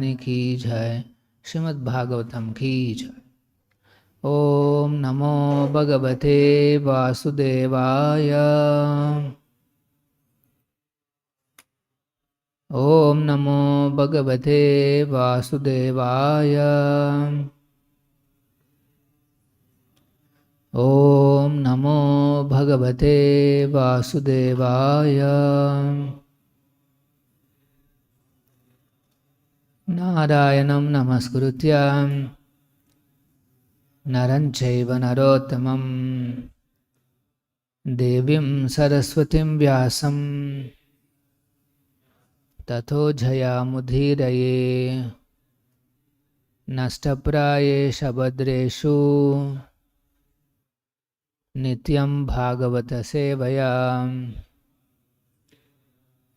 की जय, श्रीमद्-भागवतम की जय। ओम नमो भगवते वासुदेवाय। ओम नमो भगवते वासुदेवाय। ओम नमो भगवते वासुदेवाय। नारायणं नमस्कृत्य नरं चैव नरोत्तमं देवीं सरस्वतीं व्यासं ततो जयामुदीरये। नष्टप्रायेषु भद्रेषु नित्यं भागवत सेवया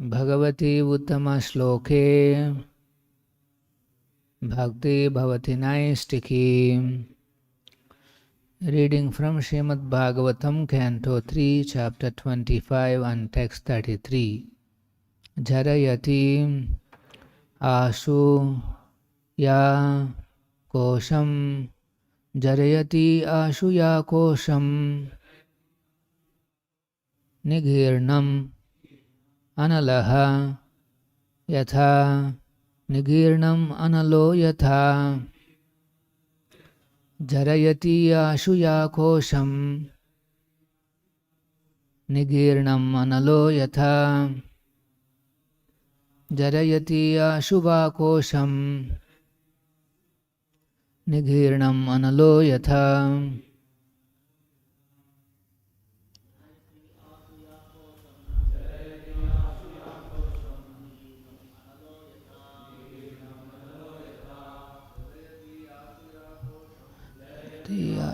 Bhagwati उत्तमश्लोके Bhakti Bhavati Naistiki. Reading from Śrīmad-Bhāgavatam, Canto 3, Chapter 25 and Text 33. Jarayati Ashu Ya Kosham. Jarayati Ashu Ya Kosham. Nigirnam Analaha Yatha. Nigirnam analo yatha. Jarayati ashuya kosham. Nigirnam analo yatha. Jarayati ashuva kosham. Nigirnam analo yatha.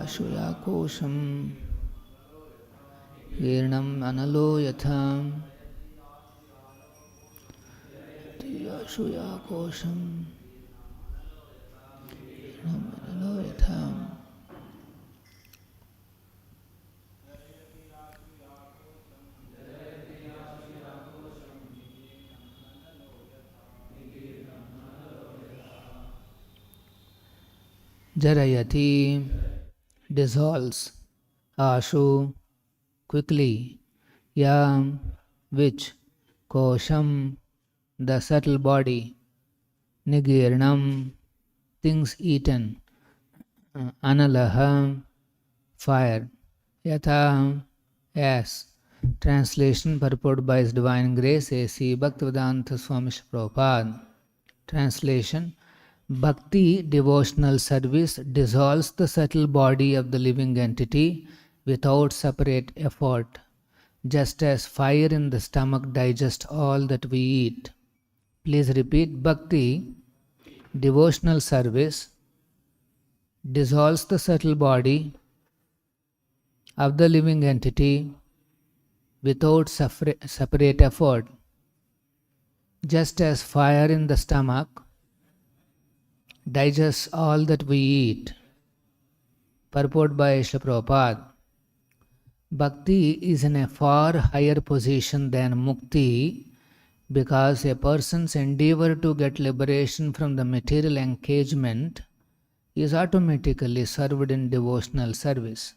Ashuya kosham. Girnam analo yatha. Ashuya kosham. Girnam analo yatha. Jarayati dissolves. Ashu quickly. Yam which. Kosham the subtle body. Nigirnam things eaten. Analaha fire. Yatha as. Translation purport by His Divine Grace A.C. Bhaktivedanta Swamy Prabhupada. Translation. Bhakti devotional service dissolves the subtle body of the living entity without separate effort, just as fire in the stomach digests all that we eat. Please repeat. Bhakti devotional service dissolves the subtle body of the living entity without separate effort, just as fire in the stomach digests all that we eat. Purport by Srila Prabhupada. Bhakti is in a far higher position than mukti because a person's endeavor to get liberation from the material engagement is automatically served in devotional service.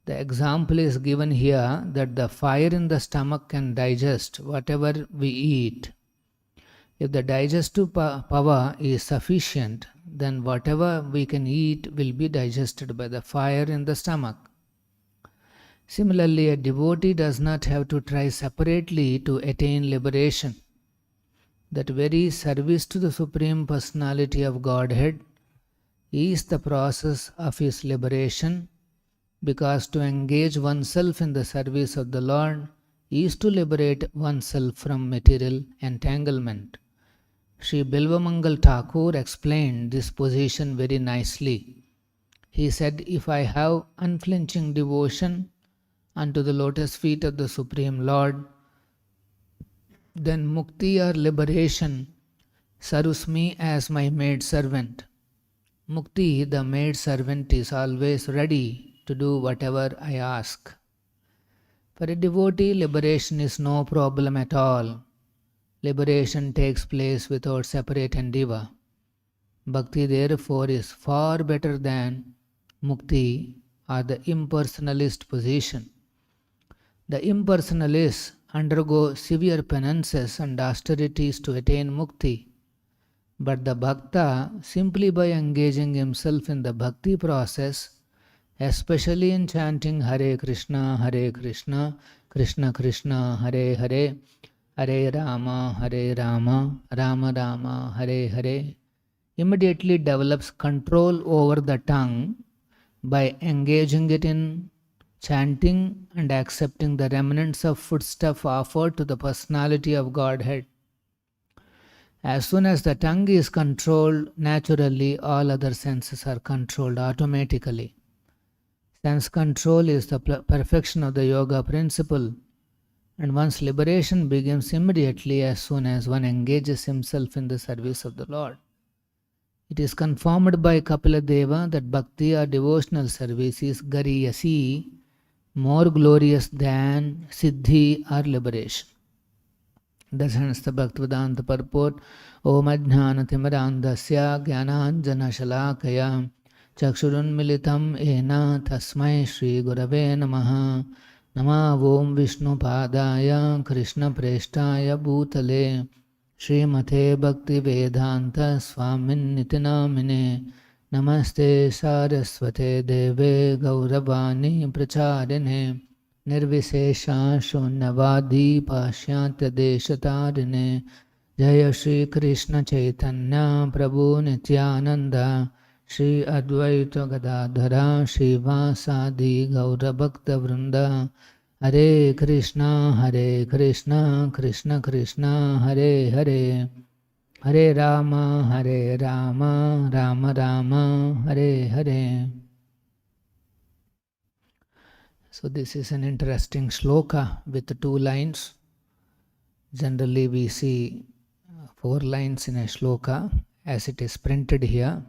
The example is given here that the fire in the stomach can digest whatever we eat. If the digestive power is sufficient, then whatever we can eat will be digested by the fire in the stomach. Similarly, a devotee does not have to try separately to attain liberation. That very service to the Supreme Personality of Godhead is the process of his liberation, because to engage oneself in the service of the Lord is to liberate oneself from material entanglement. Sri Bilvamangal Thakur explained this position very nicely. He said, if I have unflinching devotion unto the lotus feet of the Supreme Lord, then mukti or liberation serves me as my maid servant. Mukti, the maid servant, is always ready to do whatever I ask. For a devotee, liberation is no problem at all. Liberation takes place without separate endeavor. Bhakti therefore is far better than mukti or the impersonalist position. The impersonalists undergo severe penances and austerities to attain mukti, but the bhakta, simply by engaging himself in the bhakti process, especially in chanting Hare Krishna, Krishna Krishna, Hare Hare, Hare Rama, Rama Rama, Hare Hare, immediately develops control over the tongue by engaging it in chanting and accepting the remnants of foodstuff offered to the personality of Godhead. As soon as the tongue is controlled, naturally all other senses are controlled automatically. Sense control is the perfection of the yoga principle, and one's liberation begins immediately as soon as one engages himself in the service of the Lord. It is confirmed by Kapila Deva that bhakti or devotional service is gariyasi, more glorious than siddhi or liberation. Darshan is the Bhaktivedanta Purport. Om Ajnana Timirandasya Jnananjana Shalakaya Chakshurunmilitam Ena Tasmai Shri Gurave Namaha. Nama Om Vishnu Padaya Krishna Preshtaya Bhutale Śrīmate Bhaktivedanta Swamin Nitinamine. Namaste Saraswate Deve Gauravani Pracharine Nirvisesha Shunyavadi Pashyatya Deshatarine. Jaya Shri Krishna Chaitanya Prabhu Nityananda Shri Advaita Gadadhara Shivasadi Gaura Bhakta Vrinda. Hare Krishna, Krishna Krishna, Hare Hare, Hare Rama, Rama Rama, Hare Hare. So this is an interesting shloka with 2 lines. Generally we see 4 lines in a shloka as it is printed here.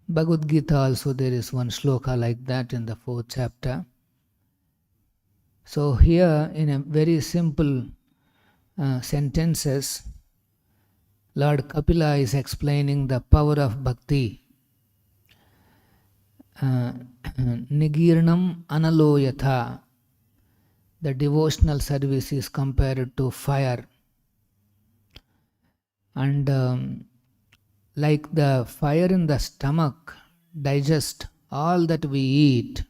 Bhagavad Gita also there is 1 shloka like that in the 4th chapter. So here in a very simple sentences, Lord Kapila is explaining the power of bhakti. Nigirnam analoyatha. The devotional service is compared to fire. And like the fire in the stomach digest all that we eat,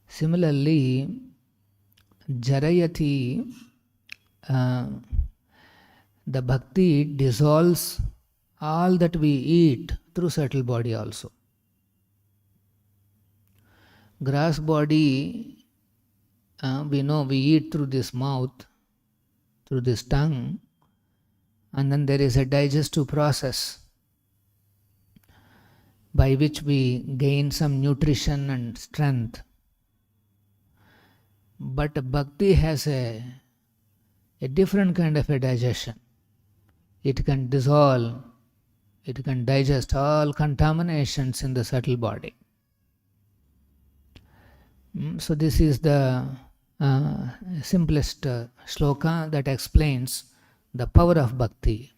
similarly, jarayati, the bhakti dissolves all that we eat through subtle body also. Gross body, we know we eat through this mouth, through this tongue, and then there is a digestive process by which we gain some nutrition and strength. But bhakti has a different kind of a digestion. It can dissolve, it can digest all contaminations in the subtle body. So this is the simplest shloka that explains the power of bhakti.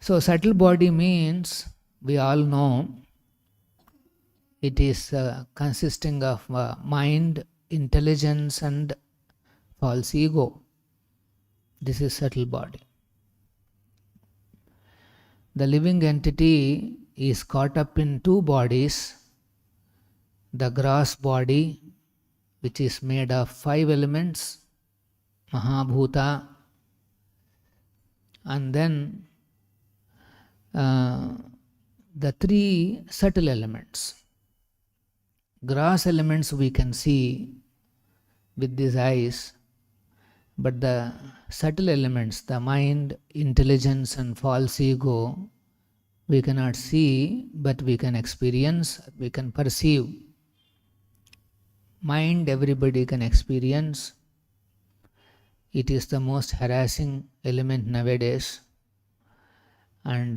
So subtle body means, we all know, it is consisting of mind, intelligence and false ego. This is subtle body. The living entity is caught up in 2 bodies. The gross body, which is made of 5 elements, Mahabhuta, and then the 3 subtle elements. Gross elements we can see with these eyes, but the subtle elements, the mind, intelligence and false ego, we cannot see, but we can experience, we can perceive. Mind everybody can experience. It is the most harassing element nowadays. And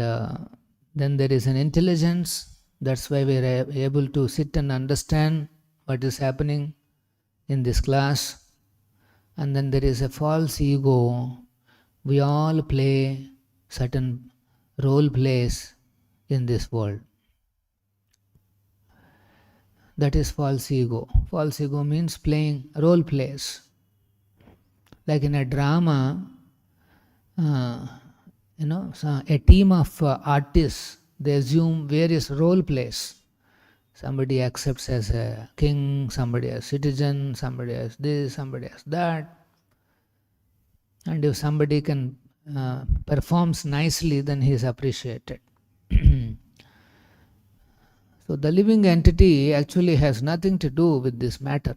then there is an intelligence. That's why we are able to sit and understand what is happening in this class. And then there is a false ego, We all play certain role plays in this world. That is false ego. False ego means playing role plays. Like in a drama, a team of artists, they assume various role plays. Somebody accepts as a king, somebody as citizen, somebody as this, somebody as that. And if somebody can performs nicely, then he is appreciated. So the living entity actually has nothing to do with this matter.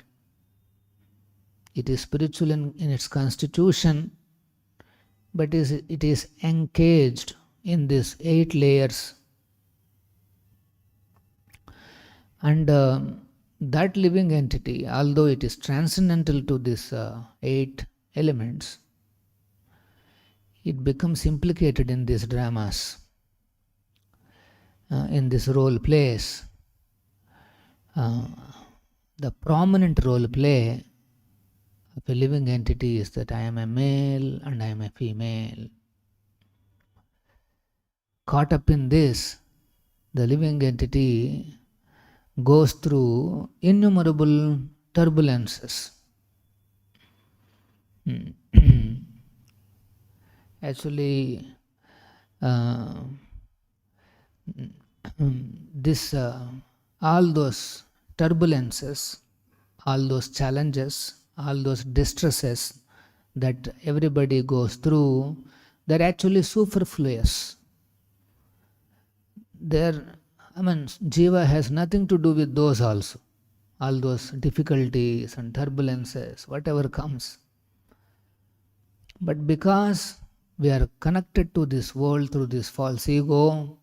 It is spiritual in its constitution, but it is encaged in these 8 layers. And that living entity, although it is transcendental to these 8 elements, it becomes implicated in these dramas, in this role plays. The prominent role play of a living entity is that I am a male and I am a female. Caught up in this, the living entity goes through innumerable turbulences. Actually, all those turbulences, all those challenges, all those distresses that everybody goes through, they're actually superfluous. Jiva has nothing to do with those also. All those difficulties and turbulences, whatever comes. But because we are connected to this world through this false ego,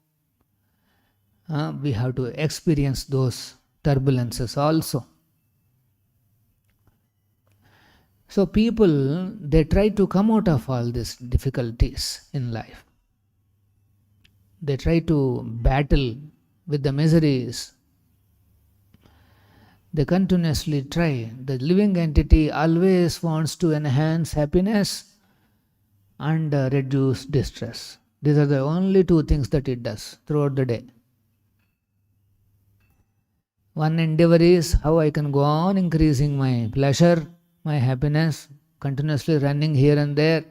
we have to experience those turbulences also. So people, they try to come out of all these difficulties in life. They try to battle with the miseries. They continuously try. The living entity always wants to enhance happiness and reduce distress. These are the only 2 things that it does throughout the day. One endeavor is how I can go on increasing my pleasure, my happiness, continuously running here and there.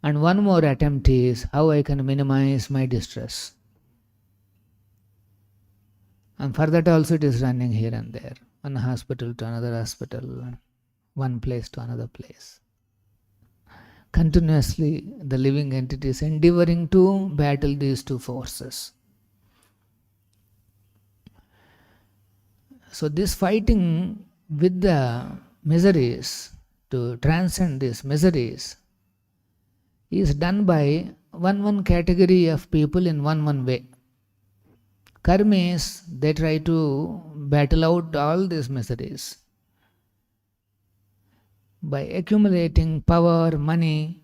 And one more attempt is how I can minimize my distress. And for that also it is running here and there. One hospital to another hospital, one place to another place. Continuously the living entity is endeavoring to battle these 2 forces. So this fighting with the miseries, to transcend these miseries, is done by one category of people in one way. Karmis, they try to battle out all these miseries by accumulating power, money.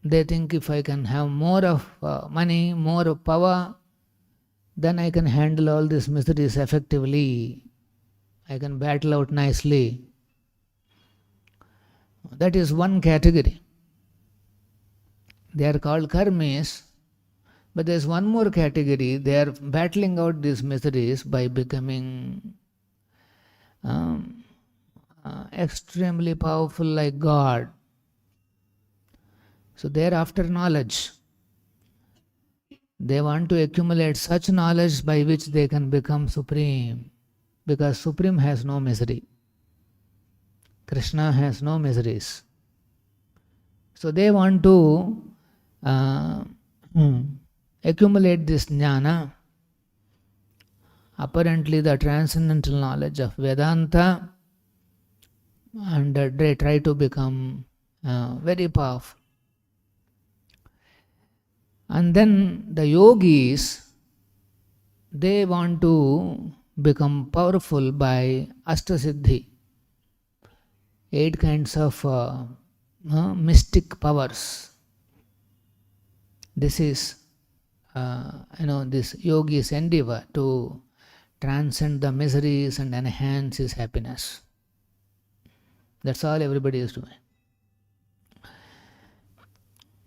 They think if I can have more of money, more of power, then I can handle all these miseries effectively. I can battle out nicely. That is one category. They are called karmis, but there is one more category. They are battling out these miseries by becoming extremely powerful like God. So they are after knowledge. They want to accumulate such knowledge by which they can become supreme, because supreme has no misery. Krishna has no miseries. So they want to accumulate this jnana, apparently the transcendental knowledge of Vedanta, and they try to become very powerful. And then the yogis, they want to become powerful by Astasiddhi, 8 kinds of mystic powers. This is, this yogi's endeavor to transcend the miseries and enhance his happiness. That's all everybody is doing.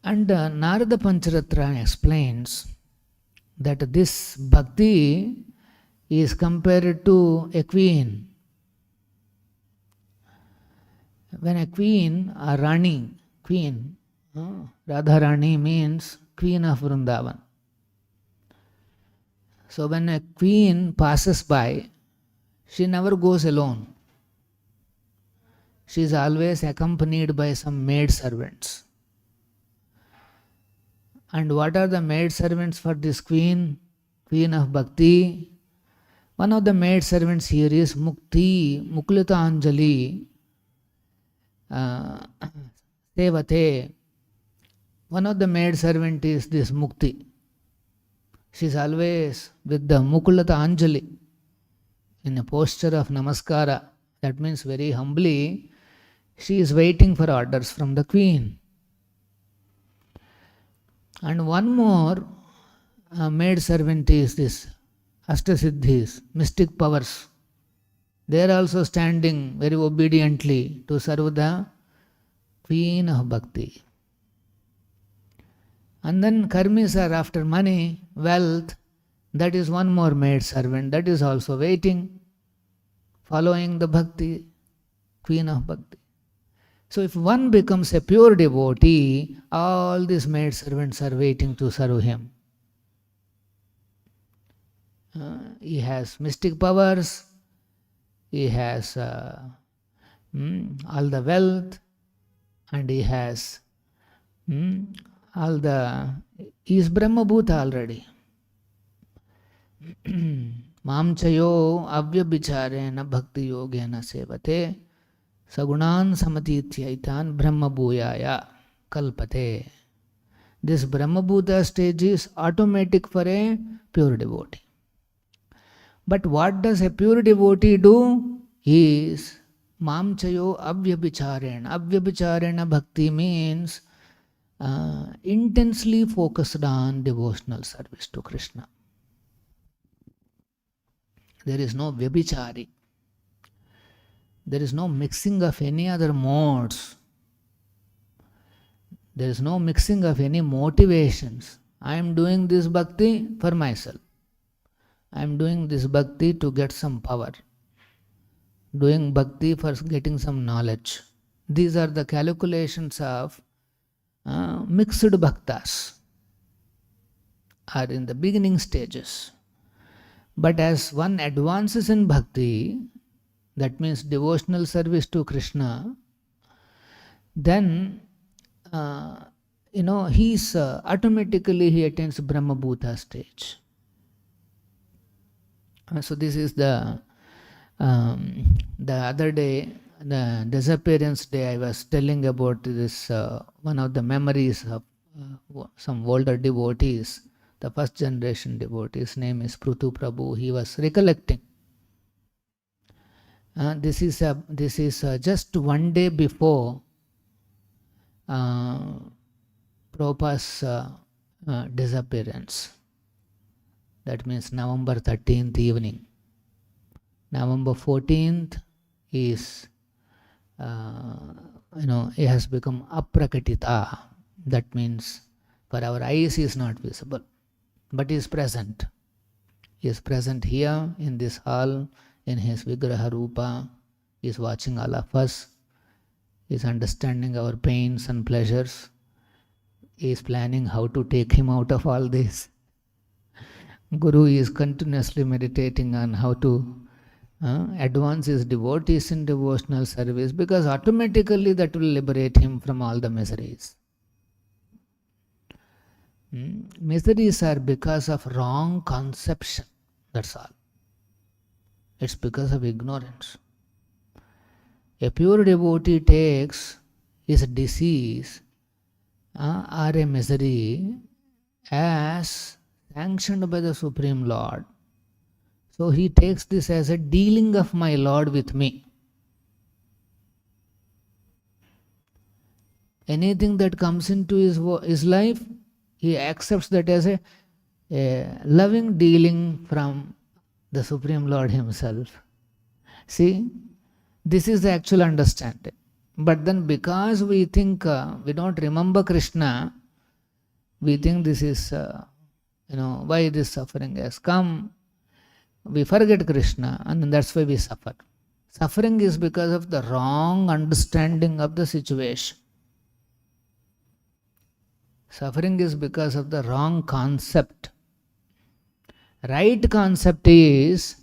And Narada Pancharatra explains that this bhakti is compared to a queen. When a queen or Rani, queen, Radharani means queen of Vrindavan. So when a queen passes by, she never goes alone. She is always accompanied by some maid servants. And what are the maid servants for this queen? Queen of Bhakti. One of the maid servants here is Mukti, Muklita Anjali, Sevate. One of the maid servant is this Mukti. She is always with the Mukulata Anjali in a posture of Namaskara. That means very humbly, she is waiting for orders from the queen. And one more maid servant is this Astasiddhis, mystic powers. They are also standing very obediently to serve the queen of Bhakti. And then karmis are after money, wealth. That is one more maid servant. That is also waiting, following the Bhakti, queen of Bhakti. So if one becomes a pure devotee, all these maid servants are waiting to serve him. He has mystic powers, he has all the wealth, and he has he is Brahma Bhuta already. Mamchayo avyabhicharena bhakti yogena sevate sagunan samatithyaitan brahma bhuyaya kalpate. This Brahma Bhuta stage is automatic for a pure devotee. But what does a pure devotee do? He is Mamchayo avyabhicharena. Avyabhicharena bhakti means intensely focused on devotional service to Krishna. There is no vyabhichari. There is no mixing of any other modes. There is no mixing of any motivations. I am doing this bhakti for myself. I am doing this bhakti to get some power. Doing bhakti for getting some knowledge. These are the calculations of mixed bhaktas, are in the beginning stages. But as one advances in bhakti, that means devotional service to Krishna, then he's automatically he attains Brahma Bhuta stage. So this is the other day, the disappearance day, I was telling about this one of the memories of some older devotees, the first generation devotee. His name is Prutu Prabhu. He was recollecting. This is just one day before Prabhupada's disappearance. That means November 13th evening. November 14th is, he has become aprakatita. That means for our eyes he is not visible, but he is present. He is present here in this hall, in his Vigraha Rupa. He is watching all of us. He is understanding our pains and pleasures. He is planning how to take him out of all this. Guru is continuously meditating on how to advance his devotees in devotional service, because automatically that will liberate him from all the miseries. Miseries are because of wrong conception, that's all. It's because of ignorance. A pure devotee takes his disease or a misery as sanctioned by the Supreme Lord. So he takes this as a dealing of my Lord with me. Anything that comes into his life, he accepts that as a loving dealing from the Supreme Lord himself. See, this is the actual understanding. But then because we think we don't remember Krishna, we think this is, why this suffering has come. We forget Krishna, and that's why we suffer. Suffering is because of the wrong understanding of the situation. Suffering is because of the wrong concept. Right concept is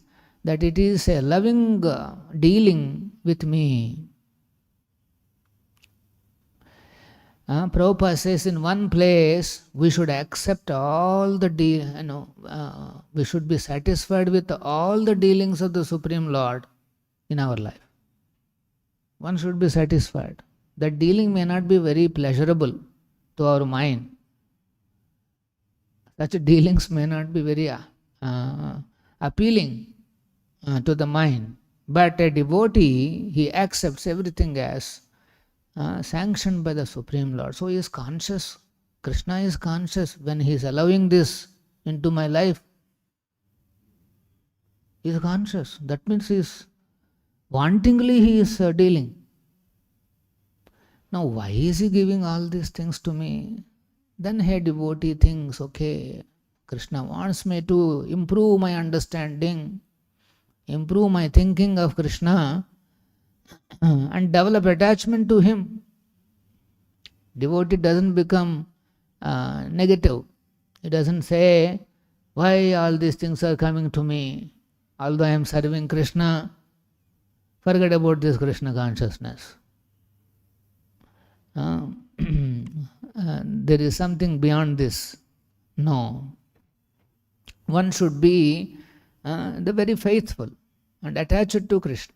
that it is a loving dealing with me. Prabhupada says in one place we should accept all the we should be satisfied with all the dealings of the Supreme Lord in our life. One should be satisfied. That dealing may not be very pleasurable to our mind. Such dealings may not be very appealing to the mind. But a devotee, he accepts everything as sanctioned by the Supreme Lord. So he is conscious. Krishna is conscious when he is allowing this into my life. He is conscious. That means he is wantingly he is dealing. Now why is he giving all these things to me? Then a devotee thinks, okay, Krishna wants me to improve my understanding, improve my thinking of Krishna, and develop attachment to him. Devotee doesn't become negative. He doesn't say, why all these things are coming to me? Although I am serving Krishna, forget about this Krishna consciousness. There is something beyond this. No. One should be the very faithful and attached to Krishna.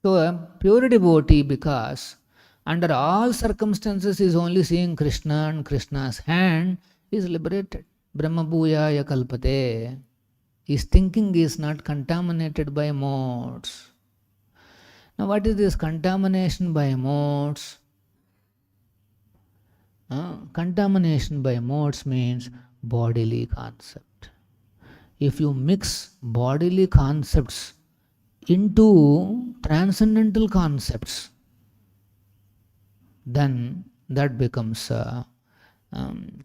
So a pure devotee, because under all circumstances is only seeing Krishna and Krishna's hand, is liberated. Brahma bhuyaya kalpate. His thinking is not contaminated by modes. Now what is this contamination by modes? Contamination by modes means bodily concept. If you mix bodily concepts into transcendental concepts, then that becomes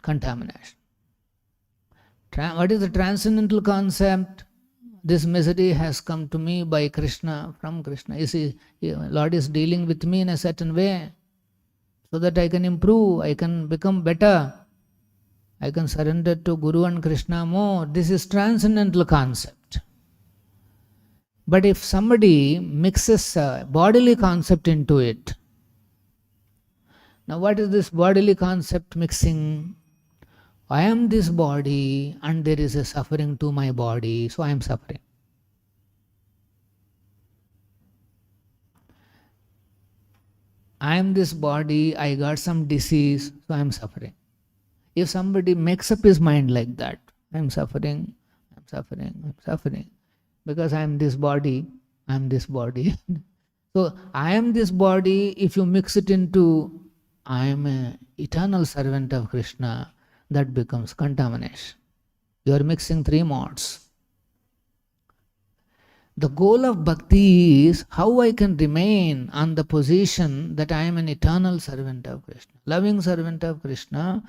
contamination. What is the transcendental concept? This misery has come to me by Krishna, from Krishna. You see, Lord is dealing with me in a certain way so that I can improve, I can become better, I can surrender to Guru and Krishna more. This is transcendental concept. But if somebody mixes a bodily concept into it, now what is this bodily concept mixing? I am this body and there is a suffering to my body, so I am suffering. I am this body, I got some disease, so I am suffering. If somebody makes up his mind like that, I am suffering, I am suffering, I am suffering, because I am this body, I am this body. So I am this body, if you mix it into I am an eternal servant of Krishna, that becomes contamination. You are mixing three modes. The goal of bhakti is how I can remain on the position that I am an eternal servant of Krishna, loving servant of Krishna,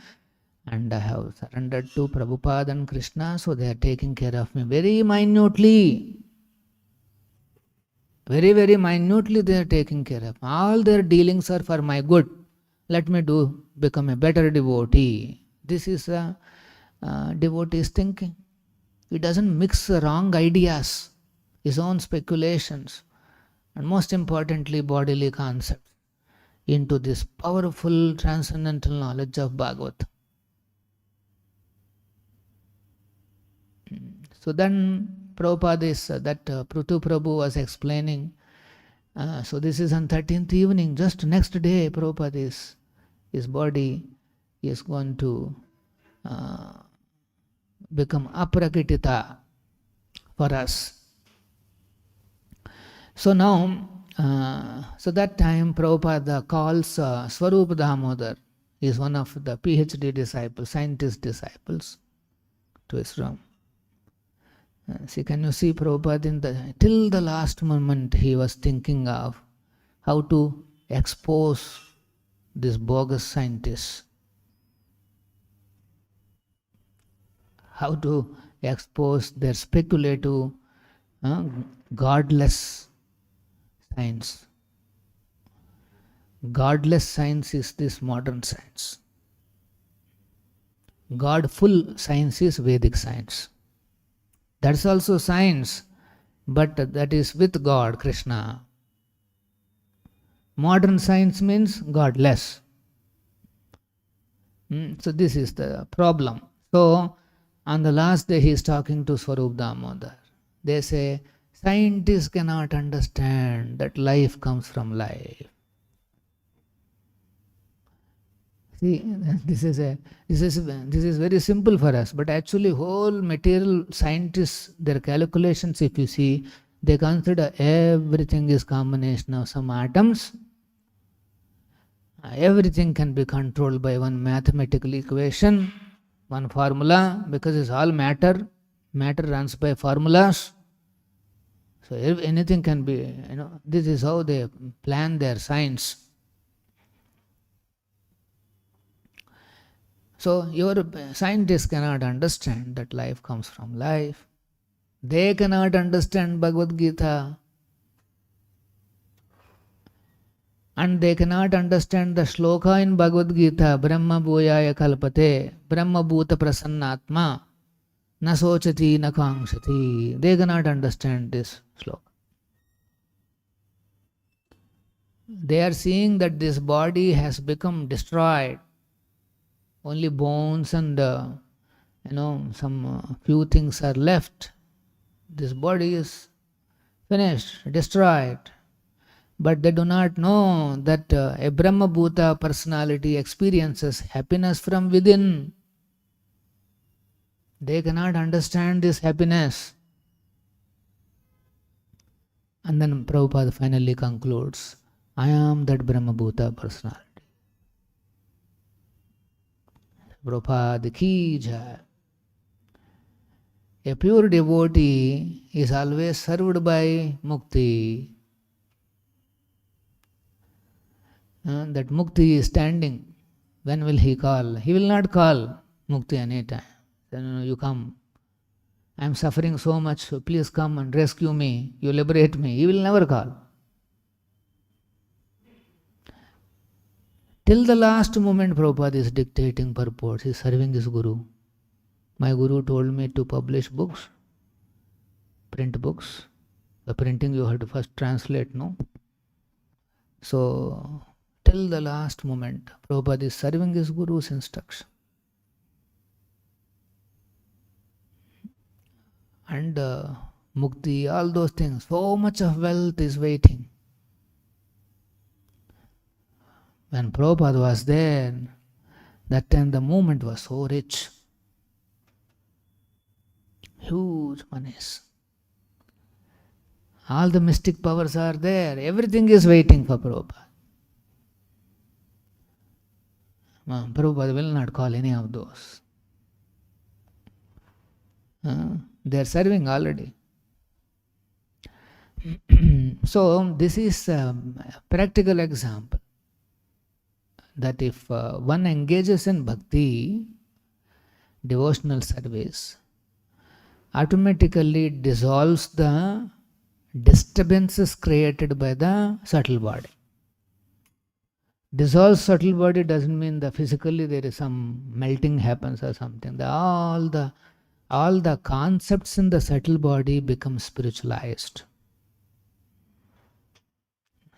and I have surrendered to Prabhupada and Krishna, so they are taking care of me very minutely. Very, very minutely they are taking care of me. All their dealings are for my good. Let me become a better devotee. This is a devotee's thinking. He doesn't mix wrong ideas, his own speculations, and most importantly bodily concepts into this powerful transcendental knowledge of Bhagavatam. So then Prabhupada is that Prutu Prabhu was explaining. So this is on 13th evening. Just next day Prabhupada is, his body is going to become aprakitita for us. So now, so that time Prabhupada calls Swarupa Damodar. He is one of the PhD disciples, scientist disciples, to his room. See, can you see Prabhupada till the last moment he was thinking of how to expose this bogus scientists. how to expose their speculative, godless science. Godless science is this modern science. Godful science is Vedic science. That's also science, but that is with God, Krishna. Modern science means godless. So this is the problem. So on the last day he is talking to Swarup Damodar. They say, scientists cannot understand that life comes from life. See, this is very simple for us, but actually whole material scientists, their calculations, if you see, they consider everything is combination of some atoms. Everything can be controlled by one mathematical equation, one formula, because it's all matter. Matter runs by formulas. So anything can be, this is how they plan their science. So your scientists cannot understand that life comes from life. They cannot understand Bhagavad Gita. And they cannot understand the Shloka in Bhagavad Gita, Brahma Bhuyaya Kalpate, Brahma Bhuta Prasannatma, Na Sochati Na Kangshati. They cannot understand this Shloka. They are seeing that this body has become destroyed. Only bones and some few things are left. This body is finished, destroyed. But they do not know that a Brahma Bhuta personality experiences happiness from within. They cannot understand this happiness. And then Prabhupada finally concludes, I am that Brahma Bhuta personality. Prabhupada ki jai. A pure devotee is always served by mukti. That mukti is standing. When will he call? He will not call mukti any time. Then you come. I am suffering so much, so please come and rescue me. You liberate me. He will never call. Till the last moment, Prabhupada is dictating purports. He is serving his Guru. My Guru told me to publish books, print books. The printing you have to first translate, no? So, till the last moment, Prabhupada is serving his Guru's instruction. And mukti, all those things, so much of wealth is waiting. When Prabhupada was there, that time the movement was so rich. Huge monies. All the mystic powers are there. Everything is waiting for Prabhupada. Prabhupada will not call any of those. They are serving already. So this is a practical example that if one engages in bhakti, devotional service, automatically it dissolves the disturbances created by the subtle body. Dissolves subtle body doesn't mean that physically there is some melting happens or something. All the concepts in the subtle body become spiritualized.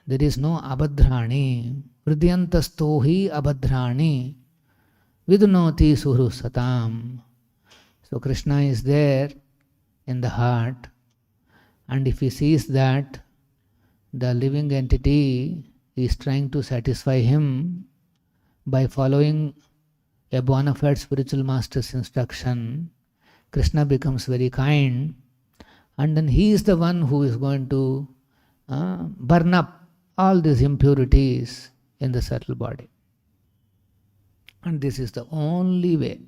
There is no abhadrani. Hridyantastohi abhadrani. Vidunoti suhru satam. So Krishna is there in the heart, and if he sees that the living entity is trying to satisfy him by following a bona fide spiritual master's instruction, Krishna becomes very kind, and then he is the one who is going to burn up all these impurities in the subtle body. And this is the only way.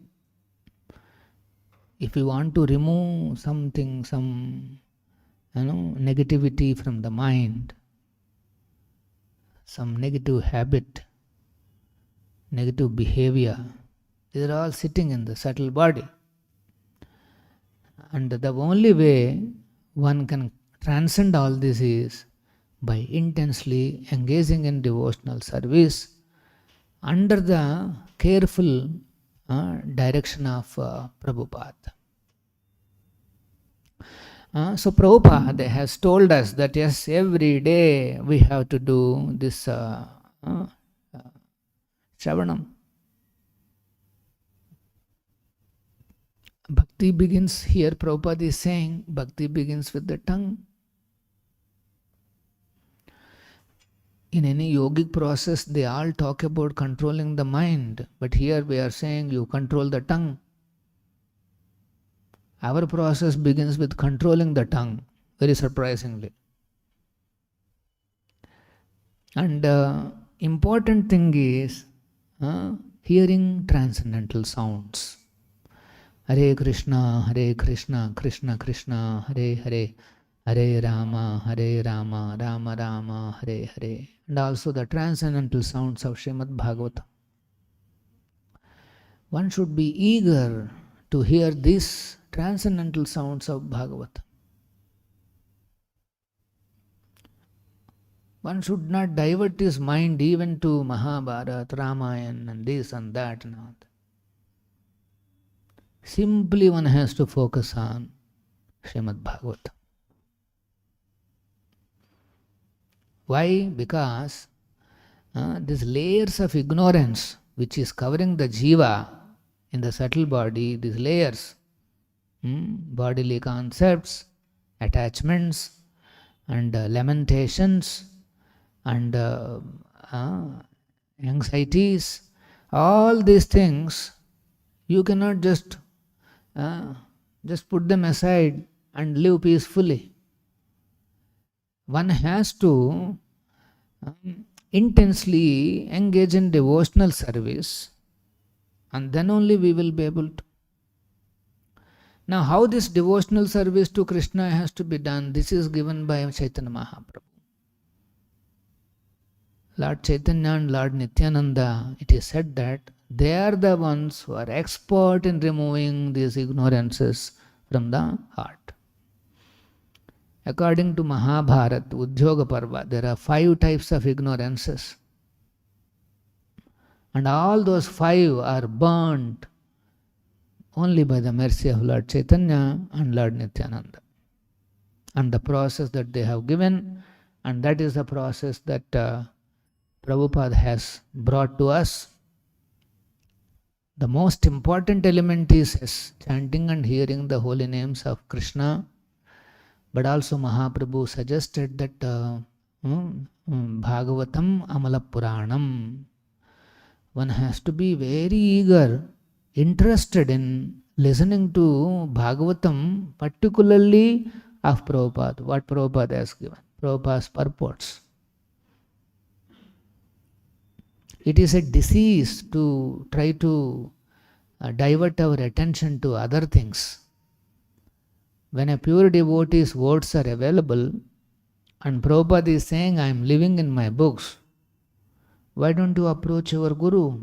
If you want to remove something, some negativity from the mind, some negative habit, negative behavior, these are all sitting in the subtle body. And the only way one can transcend all this is by intensely engaging in devotional service under the careful direction of Prabhupada. So Prabhupada has told us that yes, every day we have to do this Shravanam. Bhakti begins here, Prabhupada is saying, Bhakti begins with the tongue. In any yogic process, they all talk about controlling the mind, but here we are saying you control the tongue. Our process begins with controlling the tongue, very surprisingly. And important thing is hearing transcendental sounds. Hare Krishna, Krishna Krishna, Hare Hare, Hare Rama, Rama Rama, Hare Hare. And also the transcendental sounds of Śrīmad-Bhāgavatam. One should be eager to hear these transcendental sounds of Bhagavatam. One should not divert his mind even to Mahabharata, Ramayana and this and that and all. Simply one has to focus on Śrīmad-Bhāgavatam. Why? Because these layers of ignorance which is covering the jiva in the subtle body, these layers, bodily concepts, attachments and lamentations and anxieties, all these things you cannot just put them aside and live peacefully. One has to intensely engage in devotional service, and then only we will be able to. Now, how this devotional service to Krishna has to be done, this is given by Chaitanya Mahaprabhu. Lord Chaitanya and Lord Nityananda, it is said that they are the ones who are expert in removing these ignorances from the heart. According to Mahabharata, Uddyoga Parva, there are 5 types of ignorances. And all those 5 are burnt only by the mercy of Lord Chaitanya and Lord Nityananda. And the process that they have given, and that is the process that Prabhupada has brought to us. The most important element is chanting and hearing the holy names of Krishna. But also Mahaprabhu suggested that Bhagavatam Amala Puranam. One has to be very eager, interested in listening to Bhagavatam, particularly of Prabhupada, what Prabhupada has given, Prabhupada's purports. It is a disease to try to divert our attention to other things. When a pure devotee's words are available and Prabhupada is saying, I am living in my books, why don't you approach your Guru?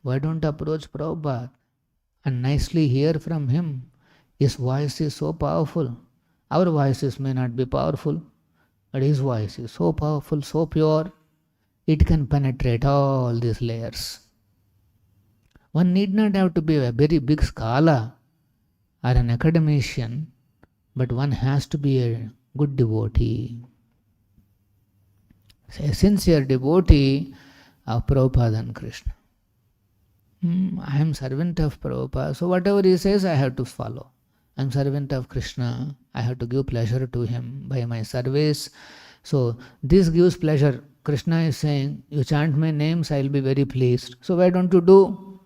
Why don't you approach Prabhupada and nicely hear from him? His voice is so powerful. Our voices may not be powerful, but his voice is so powerful, so pure, it can penetrate all these layers. One need not have to be a very big scholar or an academician, but one has to be a good devotee. A sincere devotee of Prabhupada and Krishna. I am servant of Prabhupada, so whatever he says I have to follow. I am servant of Krishna, I have to give pleasure to him by my service. So this gives pleasure. Krishna is saying, you chant my names, I will be very pleased. So why don't you do?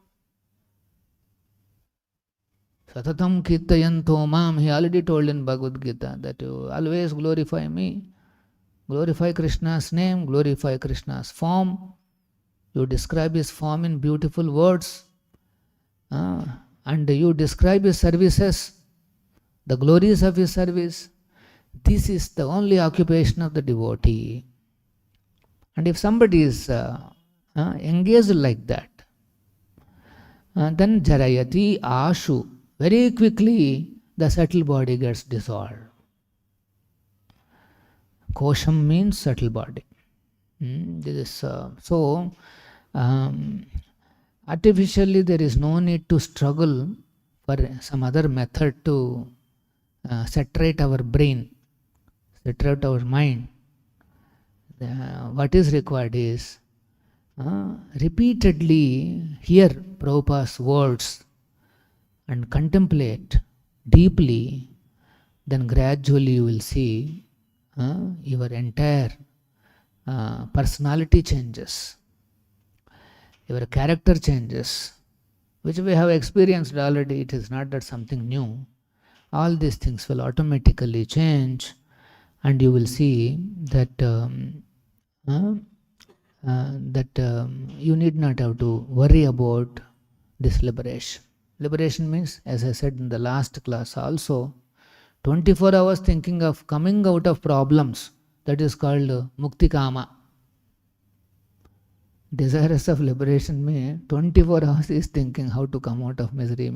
Satatam kirtayanto mam, he already told in Bhagavad Gita that you always glorify me. Glorify Krishna's name, glorify Krishna's form. You describe his form in beautiful words. And you describe his services, the glories of his service. This is the only occupation of the devotee. And if somebody is engaged like that, then jarayati ashu. very quickly the subtle body gets dissolved. Kosham means subtle body. This is artificially there is no need to struggle for some other method to saturate our brain, saturate our mind. What is required is repeatedly hear Prabhupada's words and contemplate deeply, then gradually you will see your entire personality changes, your character changes, which we have experienced already. It is not that something new. All these things will automatically change, and you will see that you need not have to worry about this liberation. Liberation means, as I said in the last class also, 24 hours thinking of coming out of problems. That is called mukti kama. Desirous of liberation means 24 hours is thinking how to come out of misery.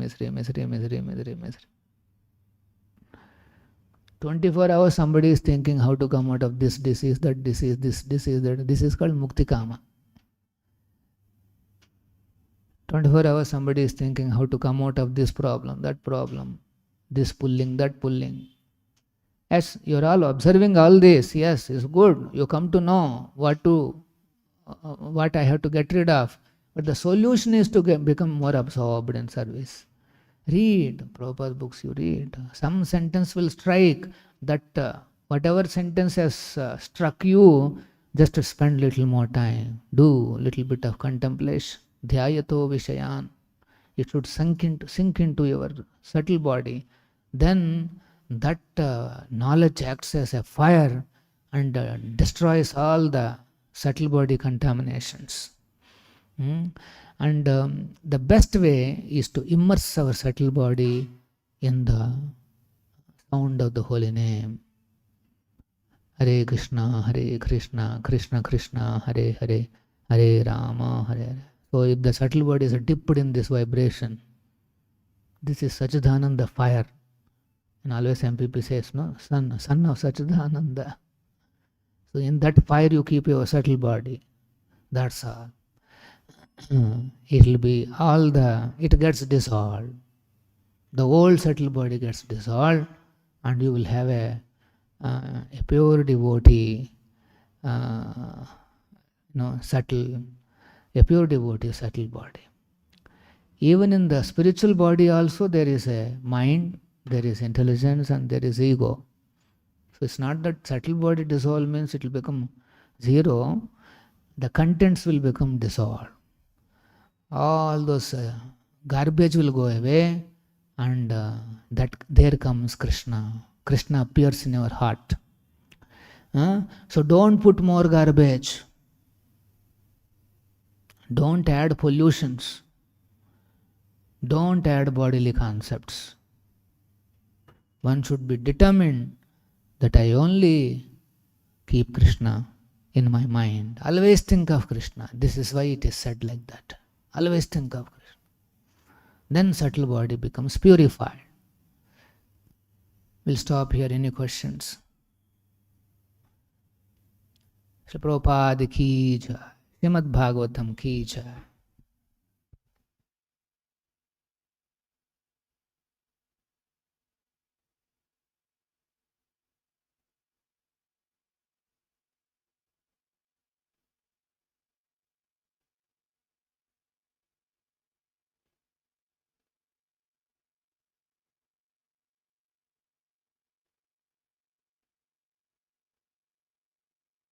24 hours somebody is thinking how to come out of this disease, that disease, this disease, that. This is called mukti kama. 24 hours somebody is thinking how to come out of this problem, that problem, this pulling, that pulling. Yes, you are all observing all this. Yes, it's good. You come to know what I have to get rid of. But the solution is to become more absorbed in service. Read Prabhupada's books, you read. Some sentence will strike that whatever sentence has struck you, just spend little more time. Do little bit of contemplation. Dhyayato vishayan. It should sink into your subtle body. Then that knowledge acts as a fire and destroys all the subtle body contaminations. And the best way is to immerse our subtle body in the sound of the holy name. Hare Krishna, Krishna Krishna, Hare Hare, Hare Rama, Hare Hare. So if the subtle body is dipped in this vibration, this is Sachidananda fire. And always MPP says, no, son of Sachidananda. So in that fire you keep your subtle body. That's all. It will be it gets dissolved. The old subtle body gets dissolved, and you will have a pure devotee, a pure devotee subtle body. Even in the spiritual body also there is a mind, there is intelligence, and there is ego. So it's not that subtle body dissolve means it will become zero. The contents will become dissolved. All those garbage will go away, and that there comes Krishna. Krishna appears in your heart. So don't put more garbage. Don't add pollutions. Don't add bodily concepts. One should be determined that I only keep Krishna in my mind. Always think of Krishna. This is why it is said like that. Always think of Krishna. Then subtle body becomes purified. We'll stop here. Any questions? Shri Prabhupada ki jai. Śrīmad-Bhāgavatam ki jai.